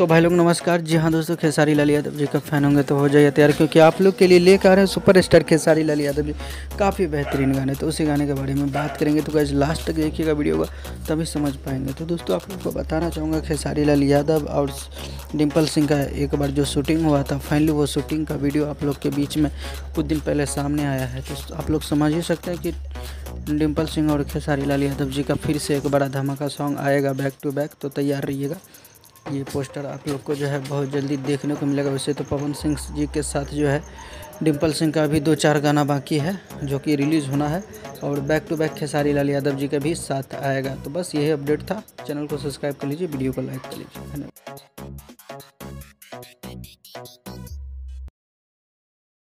तो भाई लोग नमस्कार। जी हाँ दोस्तों, खेसारी लाल यादव जी का फ़ैन होंगे तो हो जाइए तैयार, क्योंकि आप लोग के लिए लेकर आ रहे हैं सुपरस्टार खेसारी लाल यादव जी। काफ़ी बेहतरीन गाने, तो उसी गाने के बारे में बात करेंगे। तो गाइस लास्ट तक देखिएगा वीडियो को, तभी समझ पाएंगे। तो दोस्तों आप लोग को बताना चाहूँगा, खेसारी लाल यादव और डिम्पल सिंह का एक बार जो शूटिंग हुआ था, फाइनली वो शूटिंग का वीडियो आप लोग के बीच में कुछ दिन पहले सामने आया है। तो आप लोग समझ ही सकते हैं कि डिम्पल सिंह और खेसारी लाल यादव जी का फिर से एक बड़ा धमाका सॉन्ग आएगा बैक टू बैक। तो तैयार रहिएगा। ये पोस्टर आप लोग को जो है बहुत जल्दी देखने को मिलेगा। वैसे तो पवन सिंह जी के साथ जो है डिम्पल सिंह का भी 2-4 गाना बाकी है जो कि रिलीज़ होना है, और back to back Khesari Lal Yadav ji का भी साथ आएगा। तो बस यही अपडेट था। चैनल को सब्सक्राइब कर लीजिए, वीडियो को लाइक कर लीजिए। धन्यवाद।